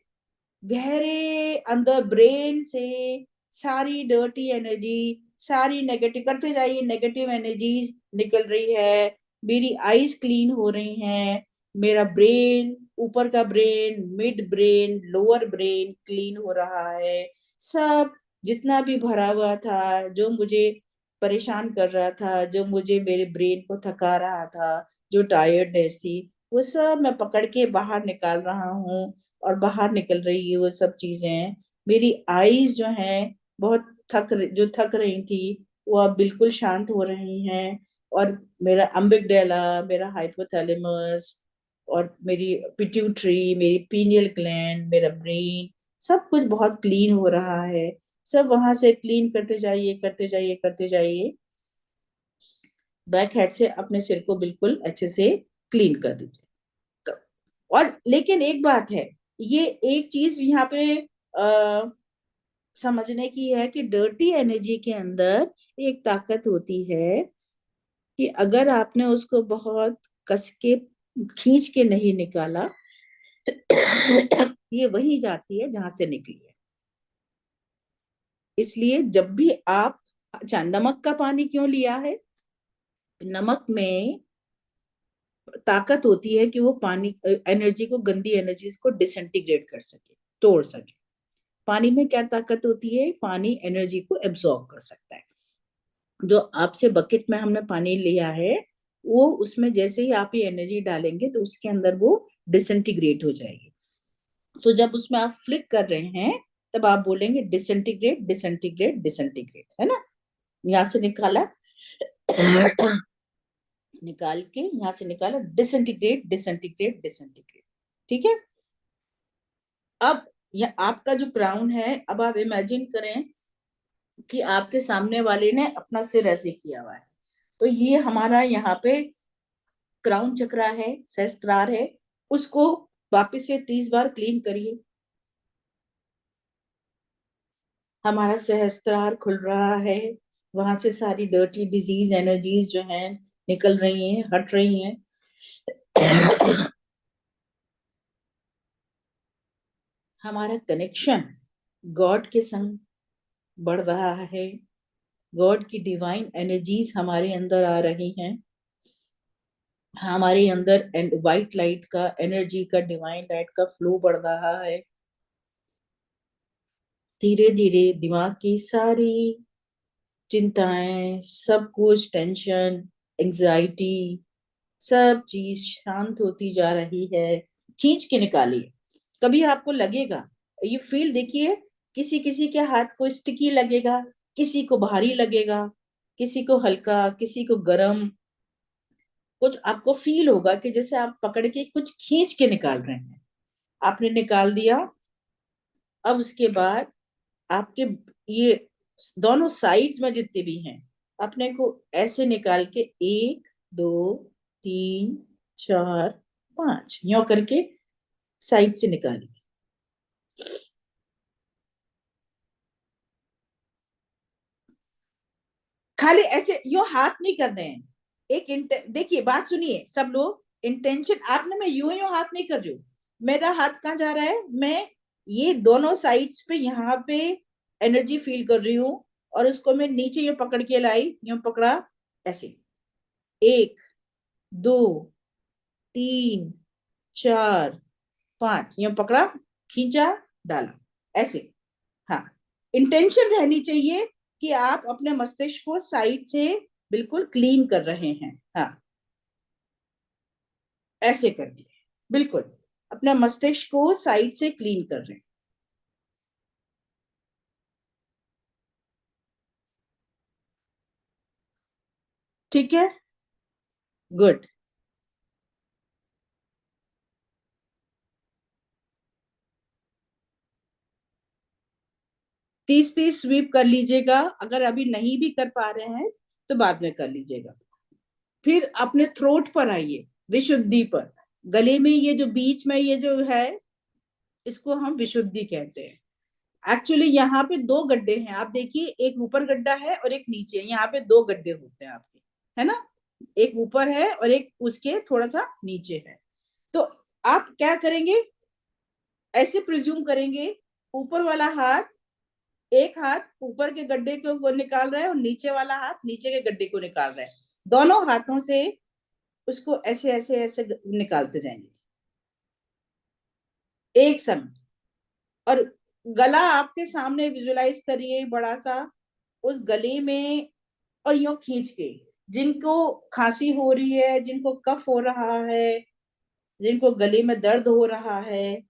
गहरे अंदर ब्रेन से सारी डर्टी एनर्जी, सारी नेगेटिव करते जाइए, नेगेटिव एनर्जीज निकल रही है, मेरी आईज क्लीन हो रही हैं, मेरा ब्रेन, ऊपर का brain, mid brain, lower brain clean हो रहा है। सब जितना भी भरा हुआ था, जो मुझे परेशान कर रहा था, जो मुझे मेरे ब्रेन को थका रहा था, जो टायर्डनेस थी, वो सब मैं पकड़ के बाहर निकाल रहा हूँ और बाहर निकल रही है वो सब चीजें। मेरी आईज जो हैं बहुत जो थक रही थी वो अब बिल्कुल शांत हो रही हैं, और मेरा अम्बिगडाला, मेरा हाइपोथैलेमस और मेरी पिट्यूटरी, मेरी पीनियल ग्लैंड, मेरा ब्रेन, सब कुछ बहुत क्लीन हो रहा है। सब वहां से क्लीन करते जाइए, करते जाइए, करते जाइए। बैक हेड से अपने सिर को बिल्कुल अच्छे से क्लीन कर दीजिए। और लेकिन एक बात है, ये एक चीज यहाँ पे आ, समझने की है कि डर्टी एनर्जी के अंदर एक ताकत होती है कि अगर आपने उसको बहुत कस के खींच के नहीं निकाला ये वही जाती है जहां से निकली है। इसलिए जब भी आप, अच्छा, नमक का पानी क्यों लिया है, नमक में ताकत होती है कि वो पानी एनर्जी को, गंदी एनर्जीज को डिसइंटीग्रेट कर सके, तोड़ सके। पानी में क्या ताकत होती है, पानी एनर्जी को एब्जॉर्ब कर सकता है। जो आपसे बकेट में हमने पानी लिया है, वो उसमें जैसे ही आप ये एनर्जी डालेंगे तो उसके अंदर वो डिसइंटीग्रेट हो जाएगी। तो जब उसमें आप फ्लिक कर रहे हैं तब आप बोलेंगे डिसइंटीग्रेट, डिसइंटीग्रेट, डिसइंटीग्रेट, है ना। यहाँ से निकाला निकाल के यहाँ से निकाला, डिसइंटीग्रेट, डिसइंटीग्रेट, डिसइंटीग्रेट। ठीक है, अब ये आपका जो क्राउन है, अब आप इमेजिन करें कि आपके सामने वाले ने अपना सिर ऐसे किया हुआ है, तो ये हमारा यहाँ पे क्राउन चक्रा है, सहस्त्रार है, उसको वापस से 30 बार क्लीन करिए। हमारा सहस्त्रार खुल रहा है, वहां से सारी डर्टी डिजीज एनर्जीज जो हैं निकल रही हैं, हट रही हैं। हमारा कनेक्शन गॉड के संग बढ़ रहा है, गॉड की डिवाइन एनर्जीज हमारे अंदर आ रही हैं, हमारे अंदर व्हाइट लाइट का एनर्जी का, डिवाइन लाइट का फ्लो बढ़ रहा है। धीरे धीरे दिमाग की सारी चिंताएं, सब कुछ, टेंशन, एंजाइटी, सब चीज शांत होती जा रही है। खींच के निकालिए। कभी आपको लगेगा, ये फील देखिए, किसी किसी के हाथ को स्टिकी लगेगा, किसी को भारी लगेगा, किसी को हल्का, किसी को गर्म, कुछ आपको फील होगा कि जैसे आप पकड़ के कुछ खींच के निकाल रहे हैं। आपने निकाल दिया, अब उसके बाद आपके ये दोनों साइड्स में जितने भी हैं, अपने को ऐसे निकाल के 1 2 3 4 5 यूं करके साइड से निकालिए। खाली ऐसे यूं हाथ नहीं करने हैं। देखिए बात सुनिए सब लोग, इंटेंशन आपने, मैं यूं यूं हाथ नहीं कर रही हूँ। मेरा हाथ कहाँ जा रहा है, मैं ये दोनों साइड्स पे यहाँ पे एनर्जी फील कर रही हूँ, और उसको मैं नीचे यूं पकड़ के लाई, यूं पकड़ा ऐसे, 1 2 3 4 5 यूं पकड़ा, खींचा, डाला, ऐसे। हाँ, इंटेंशन रहनी चाहिए कि आप अपने मस्तिष्क को साइड से बिल्कुल क्लीन कर रहे हैं। हाँ, ऐसे करके बिल्कुल अपना मस्तिष्क को साइड से क्लीन कर रहे हैं। ठीक है, गुड। 30-30 स्वीप कर लीजिएगा, अगर अभी नहीं भी कर पा रहे हैं तो बाद में कर लीजिएगा। फिर अपने थ्रोट पर आइए, विशुद्धि पर। गले में ये जो बीच में ये जो है, इसको हम विशुद्धि कहते हैं। एक्चुअली यहाँ पे 2 गड्ढे हैं, आप देखिए, एक ऊपर गड्ढा है और एक नीचे। यहाँ पे 2 गड्ढे होते हैं आपके, है ना, एक ऊपर है और एक उसके थोड़ा सा नीचे है। तो आप क्या करेंगे, ऐसे प्रिज्यूम करेंगे, ऊपर वाला हाथ, एक हाथ ऊपर के गड्ढे को निकाल रहा है और नीचे वाला हाथ नीचे के गड्ढे को निकाल रहा है। दोनों हाथों से उसको ऐसे ऐसे ऐसे निकालते जाएंगे एक समय। और गला आपके सामने विजुलाइज करिए बड़ा सा, उस गले में, और यूं खींच के, जिनको खांसी हो रही है, जिनको कफ हो रहा है, जिनको गले में दर्द हो रहा है,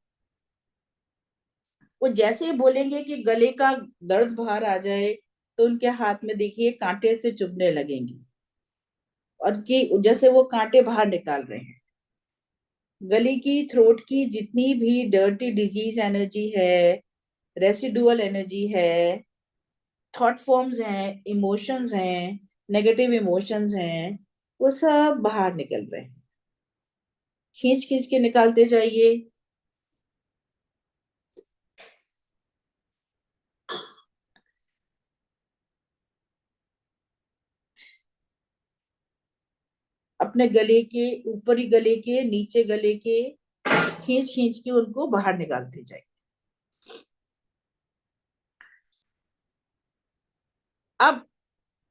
वो जैसे ही बोलेंगे कि गले का दर्द बाहर आ जाए, तो उनके हाथ में देखिए कांटे से चुभने लगेंगे, और कि जैसे वो कांटे बाहर निकाल रहे हैं। गले की, थ्रोट की जितनी भी डर्टी डिजीज एनर्जी है, रेसिडुअल एनर्जी है, थॉट फॉर्म्स हैं, इमोशंस हैं, नेगेटिव इमोशंस हैं, वो सब बाहर निकल रहे हैं। खींच खींच के निकालते जाइए। अपने गले के, ऊपरी गले के, नीचे गले के, खींच खींच के उनको बाहर निकालते जाइए। अब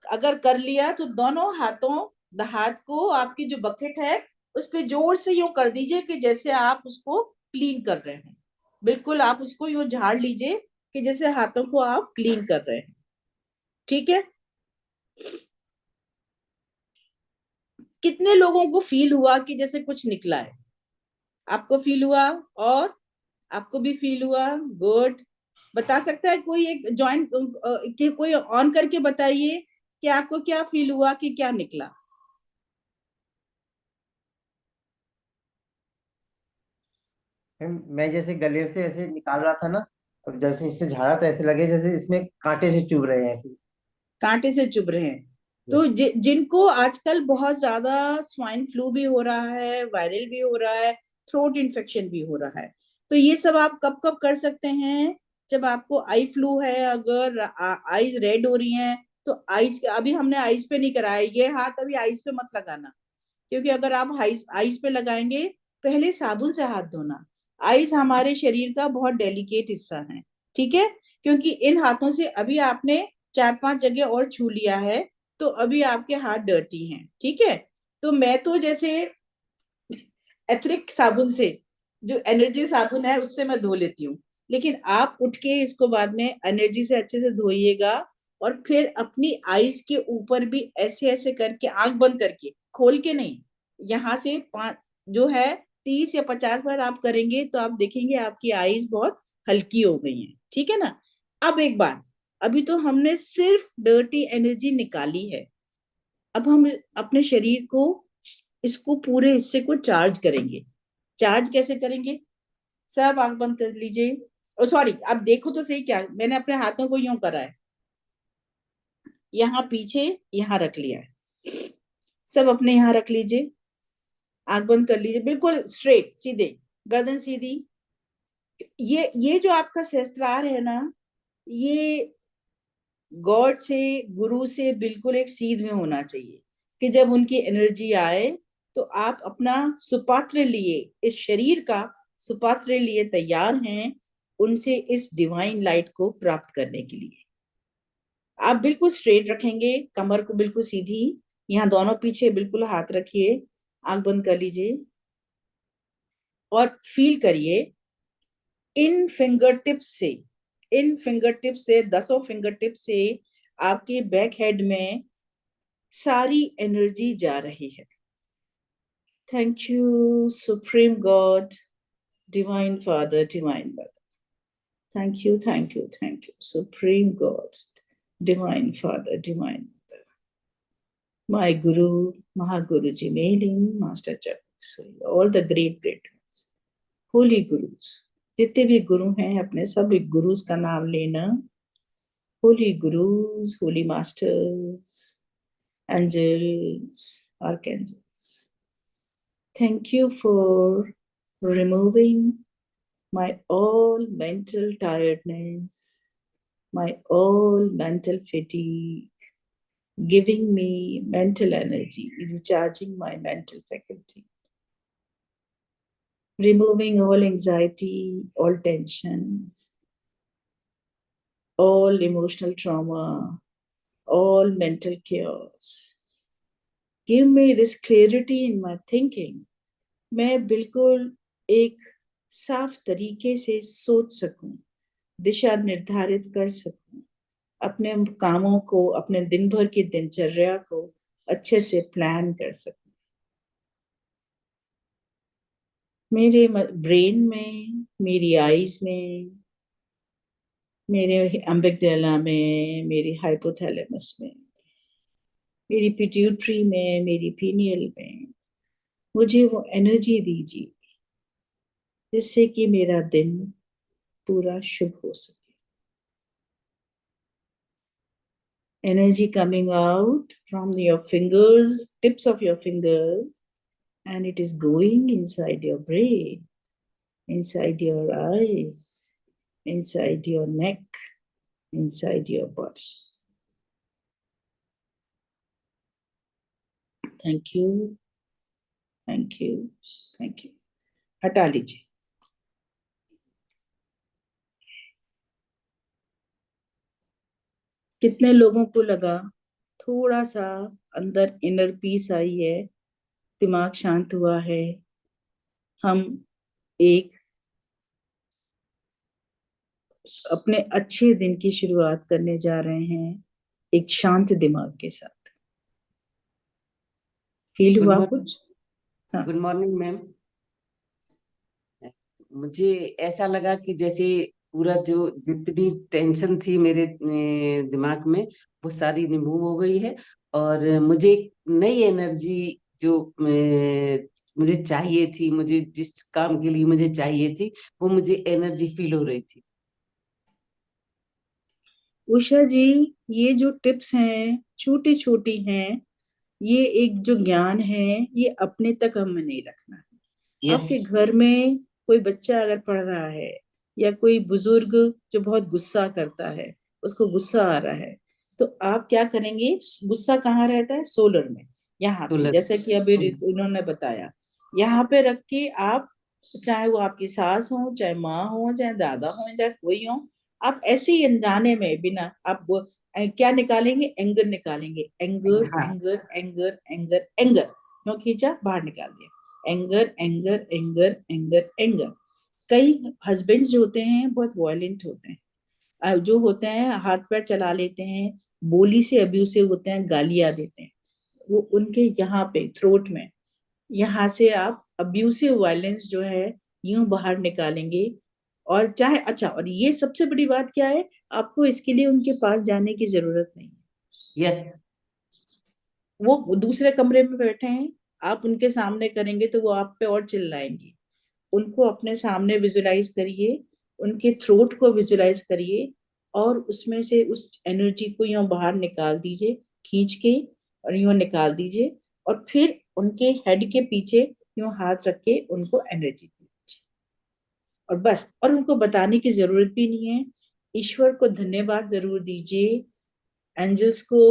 अगर कर लिया तो दोनों हाथों, हाथ को आपकी जो बकेट है उस पे जोर से यूं कर दीजिए कि जैसे आप उसको क्लीन कर रहे हैं। बिल्कुल आप उसको यूं झाड़ लीजिए कि जैसे हाथों को आप क्लीन कर रहे हैं। ठीक है, कितने लोगों को फील हुआ कि जैसे कुछ निकला है? आपको फील हुआ, और आपको भी फील हुआ, गुड। बता सकता है कोई एक ज्वाइन कि कोई ऑन करके बताइए कि आपको क्या फील हुआ, कि क्या निकला? मैं जैसे गले से ऐसे निकाल रहा था ना, और जैसे इससे झाड़ा तो ऐसे लगे जैसे इसमें कांटे से चुभ रहे हैं ऐसे। कांटे से चुभ रहे हैं। तो यस। जिनको आजकल बहुत ज्यादा स्वाइन फ्लू भी हो रहा है, वायरल भी हो रहा है, थ्रोट इन्फेक्शन भी हो रहा है, तो ये सब आप कब कब कर सकते हैं? जब आपको आई फ्लू है, अगर आईज रेड हो रही हैं, तो आईज, अभी हमने आईज पे नहीं कराया, ये हाथ अभी आईज पे मत लगाना, क्योंकि अगर आप आईज पे लगाएंगे, पहले साबुन से हाथ धोना। आईज हमारे शरीर का बहुत डेलिकेट हिस्सा है, ठीक है, क्योंकि इन हाथों से अभी आपने 4-5 जगह और छू लिया है, तो अभी आपके हाथ डर्टी हैं। ठीक है, तो मैं तो जैसे एथनिक साबुन से, जो एनर्जी साबुन है उससे मैं धो लेती हूँ, लेकिन आप उठ के इसको बाद में एनर्जी से अच्छे से धोइएगा, और फिर अपनी आईज के ऊपर भी ऐसे ऐसे करके, आंख बंद करके, खोल के नहीं, यहाँ से 5 जो है 30 या 50 बार आप करेंगे तो आप देखेंगे आपकी आईज बहुत हल्की हो गई हैं। ठीक है ना? अब एक बात, अभी तो हमने सिर्फ डर्टी एनर्जी निकाली है, अब हम अपने शरीर को, इसको पूरे हिस्से को चार्ज करेंगे। चार्ज कैसे करेंगे? सब आंख बंद कर लीजिए। ओ सॉरी, आप देखो तो सही, क्या मैंने अपने हाथों को यूं करा है, यहाँ पीछे, यहाँ रख लिया है, सब अपने यहाँ रख लीजिए। आंख बंद कर लीजिए, बिल्कुल स्ट्रेट, सीधे, गर्दन सीधी। ये जो आपका सहस्त्रार है ना, ये गॉड से, गुरु से बिल्कुल एक सीध में होना चाहिए कि जब उनकी एनर्जी आए तो आप अपना सुपात्र लिए, इस शरीर का सुपात्र लिए तैयार हैं उनसे इस डिवाइन लाइट को प्राप्त करने के लिए। आप बिल्कुल स्ट्रेट रखेंगे, कमर को बिल्कुल सीधी, यहाँ दोनों पीछे बिल्कुल हाथ रखिए, आंख बंद कर लीजिए और फील करिए इन फिंगर टिप्स से, इन फिंगर टिप्स से, 10 फिंगर टिप्स से आपके बैक हेड में सारी एनर्जी जा रही है। Thank you supreme God, divine father, divine mother. Thank you, thank you, thank you supreme God, divine father, divine mother, my Guru, Mahaguru ji, mailing master चक्र, all the great Holi gurus, जितने भी गुरु हैं अपने सब गुरुज का नाम लेना। Holy gurus, holy masters, angels, archangels, thank you for removing my all mental tiredness, my all mental fatigue, giving me mental energy, recharging my mental faculty, removing all anxiety, all tensions, all emotional trauma, all mental chaos. Give me this clarity in my thinking. मैं बिल्कुल एक साफ तरीके से सोच सकूं, दिशा निर्धारित कर सकूं, अपने कामों को, अपने दिन भर की दिनचर्या को अच्छे से प्लान कर सकूं। मेरे ब्रेन में, मेरी आईज में, मेरे अम्बिगडाला में, मेरी हाइपोथैलेमस में, मेरी पिट्यूटरी में, मेरी पीनियल में मुझे वो एनर्जी दीजिए जिससे कि मेरा दिन पूरा शुभ हो सके। Energy coming out from your fingers, tips of your fingers, and it is going inside your brain, inside your eyes, inside your neck, inside your body. Thank you, thank you, thank you. हटा लीजिए। कितने लोगों को लगा थोड़ा सा अंदर inner peace आई है, दिमाग शांत हुआ है। हम एक अपने अच्छे दिन की शुरुआत करने जा रहे हैं एक शांत दिमाग के साथ। फील हुआ कुछ? हाँ। Good morning ma'am. मुझे ऐसा लगा कि जैसे पूरा जो जितनी टेंशन थी मेरे दिमाग में वो सारी रिमूव हो गई है और मुझे एक नई एनर्जी जो मुझे चाहिए थी, मुझे जिस काम के लिए मुझे चाहिए थी वो मुझे एनर्जी फील हो रही थी। उषा जी, ये जो टिप्स हैं छोटी छोटी हैं, ये एक जो ज्ञान है ये अपने तक हमें नहीं रखना है। यस आपके घर में कोई बच्चा अगर पढ़ रहा है या कोई बुजुर्ग जो बहुत गुस्सा करता है, उसको गुस्सा आ रहा है, तो आप क्या करेंगे? गुस्सा कहाँ रहता है? सोलर में, यहाँ पे, जैसे कि अभी उन्होंने बताया, यहाँ पे रख के आप, चाहे वो आपकी सास हो, चाहे माँ हो, चाहे दादा हो, चाहे कोई हो, आप ऐसे ही अनजाने में बिना आप क्या निकालेंगे? एंगर निकालेंगे। एंगर, हाँ। एंगर, एंगर, एंगर, एंगर, क्यों खींचा? बाहर निकाल दिया। Anger, anger, anger, anger, anger. कई हस्बैंड्स जो होते हैं बहुत वायलेंट होते हैं, जो होते हैं हाथ पैर चला लेते हैं, बोली से अब्यूसिव होते हैं, गालियां देते हैं, वो उनके यहाँ पे थ्रोट में, यहाँ से आप अब्यूसिव वायलेंस जो है यूं बाहर निकालेंगे। और चाहे, अच्छा, और ये सबसे बड़ी बात क्या है, आपको इसके लिए उनके पास जाने की जरूरत नहीं है। यस, वो दूसरे कमरे में बैठे हैं, आप उनके सामने करेंगे तो वो आप पे और चिल्लाएंगे। उनको अपने सामने विजुलाइज करिए, उनके थ्रोट को विजुलाइज करिए और उसमें से उस एनर्जी को यूं बाहर निकाल दीजिए, खींच के, और यूं निकाल दीजिए, और फिर उनके हेड के पीछे यूं हाथ रख के उनको एनर्जी दीजिए और बस। और उनको बताने की जरूरत भी नहीं है। ईश्वर को धन्यवाद जरूर दीजिए, एंजल्स को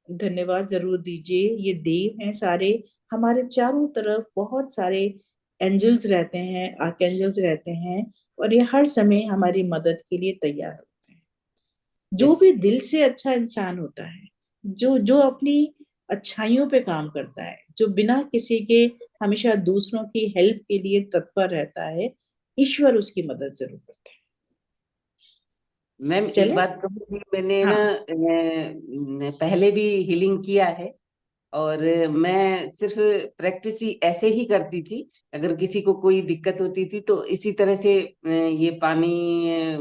धन्यवाद जरूर दीजिए। ये देव हैं सारे, हमारे चारों तरफ बहुत सारे एंजल्स रहते हैं, आर्कएंजल्स रहते हैं, और ये हर समय हमारी मदद के लिए तैयार होते हैं। जो यस भी दिल से अच्छा इंसान होता है, जो जो अपनी अच्छाइयों पे काम करता है, जो बिना किसी के हमेशा दूसरों की हेल्प के लिए तत्पर रहता है, ईश्वर उसकी मदद जरूर करता है। मैम एक चले। बात कहूँगी, मैंने ना हाँ पहले भी हीलिंग किया है, और मैं सिर्फ प्रैक्टिस ही ऐसे ही करती थी। अगर किसी को कोई दिक्कत होती थी तो इसी तरह से ये पानी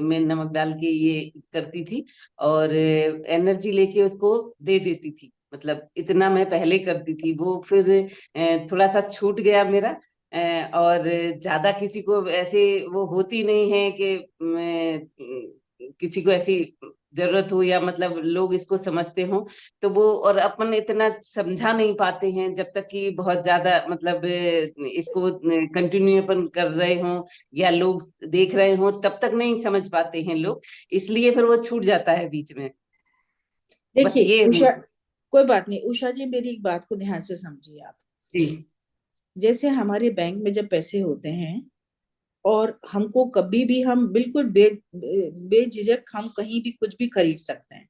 में नमक डाल के ये करती थी, और एनर्जी लेके उसको दे देती थी। मतलब इतना मैं पहले करती थी। वो फिर थोड़ा सा छूट गया मेरा, और ज्यादा किसी को ऐसे वो होती नहीं है कि किसी को ऐसी जरूरत हो, या मतलब लोग इसको समझते हो तो वो, और अपन इतना समझा नहीं पाते हैं जब तक कि बहुत ज्यादा मतलब इसको कंटिन्यू अपन कर रहे हो या लोग देख रहे हो, तब तक नहीं समझ पाते हैं लोग, इसलिए फिर वो छूट जाता है बीच में। बस देखिए ये उषा, कोई बात नहीं उषा जी, मेरी एक बात को ध्यान से समझिए आप। जी। जैसे हमारे बैंक में जब पैसे होते हैं और हमको कभी भी, हम बिल्कुल बेझिझक हम कहीं भी कुछ भी खरीद सकते हैं,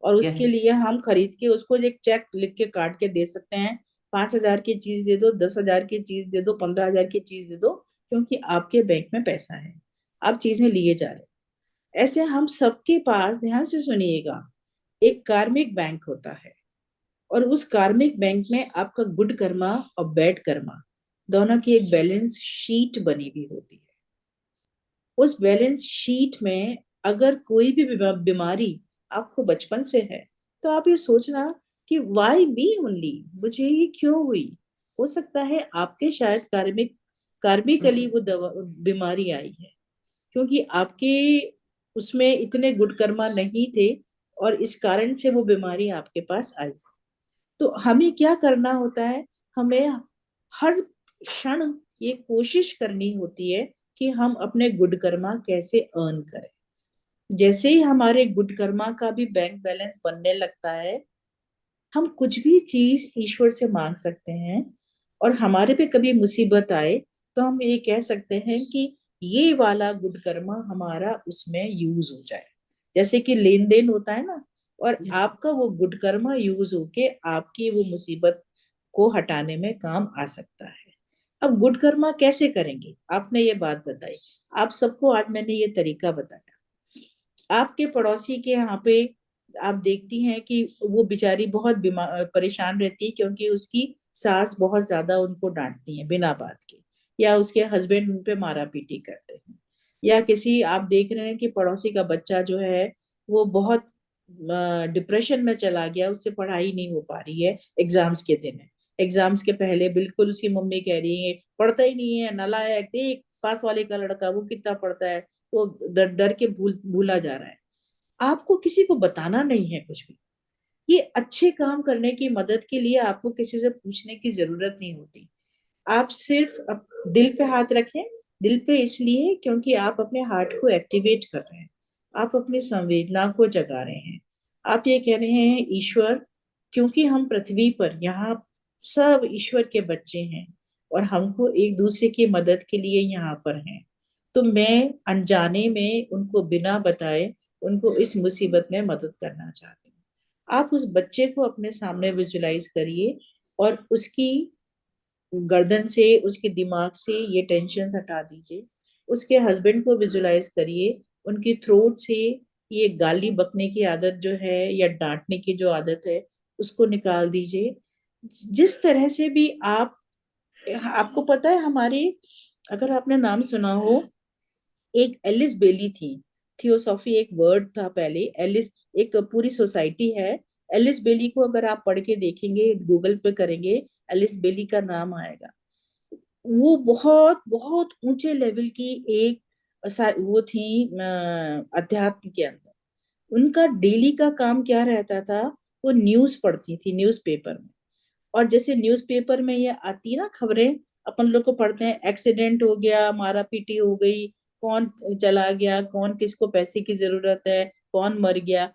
और उसके यस। लिए हम खरीद के उसको एक चेक लिख के काट के दे सकते हैं। 5,000 की चीज दे दो, 10,000 की चीज दे दो, 15,000 की चीज दे दो, क्योंकि आपके बैंक में पैसा है, आप चीजें लिए जा रहे हैं। ऐसे हम सबके पास, ध्यान से सुनिएगा, एक कार्मिक बैंक होता है, और उस कार्मिक बैंक में आपका गुड कर्मा और बैड कर्मा दोनों की एक बैलेंस शीट बनी हुई होती है। उस बैलेंस शीट में अगर कोई भी बीमारी आपको बचपन से है, तो आप ये सोचना कि वाई मी ओनली, मुझे ये क्यों हुई। हो सकता है आपके शायद कार्मिकली वो बीमारी आई है, क्योंकि आपके उसमें इतने गुड कर्मा नहीं थे, और इस कारण से वो बीमारी आपके पास आई। तो हमें क्या करना होता है, हमें हर क्षण ये कोशिश करनी होती है कि हम अपने गुड कर्मा कैसे अर्न करें। जैसे ही हमारे गुड कर्मा का भी बैंक बैलेंस बनने लगता है, हम कुछ भी चीज ईश्वर से मांग सकते हैं, और हमारे पे कभी मुसीबत आए तो हम ये कह सकते हैं कि ये वाला गुड कर्मा हमारा उसमें यूज हो जाए। जैसे कि लेन देन होता है ना, और आपका वो गुड कर्मा यूज होके आपकी वो मुसीबत को हटाने में काम आ सकता है। अब गुड कर्मा कैसे करेंगे, आपने ये बात बताई, आप सबको आज मैंने ये तरीका बताया। आपके पड़ोसी के यहाँ पे आप देखती हैं कि वो बेचारी बहुत बीमार परेशान रहती है, क्योंकि उसकी सास बहुत ज्यादा उनको डांटती है बिना बात के, या उसके हस्बैंड उन पे मारा पीटी करते हैं, या किसी, आप देख रहे हैं कि पड़ोसी का बच्चा जो है वो बहुत डिप्रेशन में चला गया, उससे पढ़ाई नहीं हो पा रही है, एग्जाम्स के दिन है, एग्जाम्स के पहले बिल्कुल उसकी मम्मी कह रही है पढ़ता ही नहीं है, नालायक, देख पास वाले का लड़का वो कितना पढ़ता है, वो डर डर के भूला जा रहा है। आपको किसी को बताना नहीं है कुछ भी। ये अच्छे काम करने की मदद के लिए आपको किसी से पूछने की जरूरत नहीं होती। आप सिर्फ दिल पे हाथ रखें। दिल पे इसलिए क्योंकि आप अपने हार्ट को एक्टिवेट कर रहे हैं, आप अपनी संवेदना को जगा रहे हैं। आप ये कह रहे हैं ईश्वर, क्योंकि हम पृथ्वी पर यहाँ सब ईश्वर के बच्चे हैं, और हमको एक दूसरे की मदद के लिए यहाँ पर हैं, तो मैं अनजाने में उनको बिना बताए उनको इस मुसीबत में मदद करना चाहती हूँ। आप उस बच्चे को अपने सामने विजुलाइज करिए, और उसकी गर्दन से, उसके दिमाग से ये टेंशन हटा दीजिए। उसके हस्बैंड को विजुलाइज करिए, उनकी थ्रोट से ये गाली बकने की आदत जो है या डांटने की जो आदत है उसको निकाल दीजिए। जिस तरह से भी आप, आपको पता है हमारे, अगर आपने नाम सुना हो, एक एलिस बेली थी, थियोसॉफी एक वर्ड था पहले, एलिस एक पूरी सोसाइटी है। एलिस बेली को अगर आप पढ़ के देखेंगे, गूगल पे करेंगे, एलिस बेली का नाम आएगा। वो बहुत बहुत ऊंचे लेवल की एक वो थी अध्यात्म के अंदर। उनका डेली का काम क्या रहता था, वो न्यूज पढ़ती थी न्यूज़पेपर में। और जैसे न्यूज़पेपर में ये आती है ना खबरें, अपन लोग को पढ़ते हैं, एक्सीडेंट हो गया, मारा पीटी हो गई, कौन चला गया, कौन किसको पैसे की जरूरत है, कौन मर गया,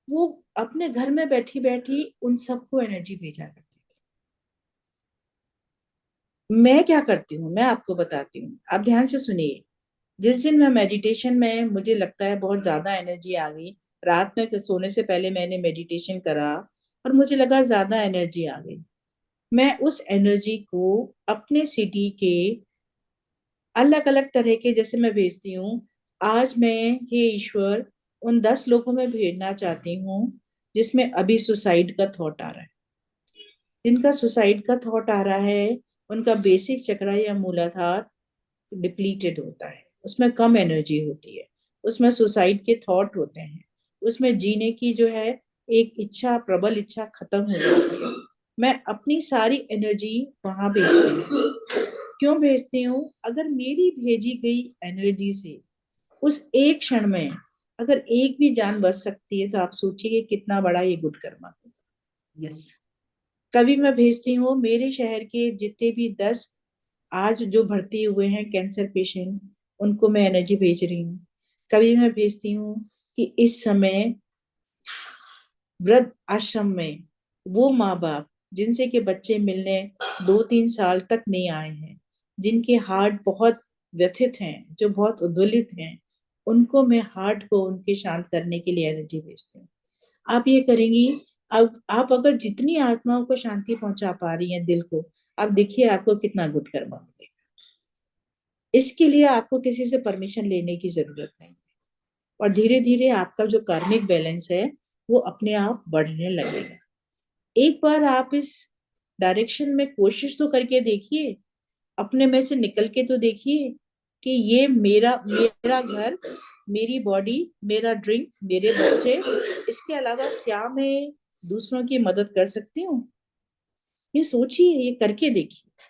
वो अपने घर में बैठी बैठी उन सबको एनर्जी भेजा करती थी। मैं क्या करती हूँ, मैं आपको बताती हूँ, आप ध्यान से सुनिए। जिस दिन मैं मेडिटेशन में मुझे लगता है बहुत ज्यादा एनर्जी आ गई, रात में सोने से पहले मैंने मेडिटेशन करा और मुझे लगा ज्यादा एनर्जी आ गई, मैं उस एनर्जी को अपने सिटी के अलग अलग तरह के, जैसे मैं भेजती हूँ, आज मैं हे ईश्वर उन 10 लोगों में भेजना चाहती हूँ जिसमें अभी सुसाइड का थॉट आ रहा है, जिनका सुसाइड का थॉट आ रहा है, उनका बेसिक चक्र या मूलाधार डिप्लीटेड होता है, उसमें कम एनर्जी होती है, उसमें सुसाइड के थॉट होते हैं, उसमें जीने की जो है एक इच्छा, प्रबल इच्छा खत्म हो जाती है। मैं अपनी सारी एनर्जी वहां भेजती हूँ। क्यों भेजती हूँ? अगर मेरी भेजी गई एनर्जी से उस एक क्षण में अगर एक भी जान बच सकती है तो आप सोचिए कितना बड़ा ये गुड कर्मा होगा। यस। कभी मैं भेजती हूँ मेरे शहर के जितने भी 10 आज जो भर्ती हुए हैं कैंसर पेशेंट, उनको मैं एनर्जी भेज रही हूँ। कभी मैं भेजती हूँ कि इस समय वृद्ध आश्रम में वो माँ बाप जिनसे के बच्चे मिलने 2-3 साल तक नहीं आए हैं, जिनके हार्ट बहुत व्यथित हैं, जो बहुत उद्वेलित हैं, उनको मैं हार्ट को उनके शांत करने के लिए एनर्जी भेजती हूँ। आप ये करेंगी, अब आप अगर जितनी आत्माओं को शांति पहुंचा पा रही हैं दिल को, आप देखिए आपको कितना गुड कर्मा मिलेगा। इसके लिए आपको किसी से परमिशन लेने की जरूरत नहीं, और धीरे धीरे आपका जो कार्मिक बैलेंस है वो अपने आप बढ़ने लगेगा। एक बार आप इस डायरेक्शन में कोशिश तो करके देखिए, अपने में से निकल के तो देखिए कि ये मेरा मेरा घर, मेरी बॉडी, मेरा ड्रिंक, मेरे बच्चे, इसके अलावा क्या मैं दूसरों की मदद कर सकती हूँ? ये सोचिए, ये करके देखिए।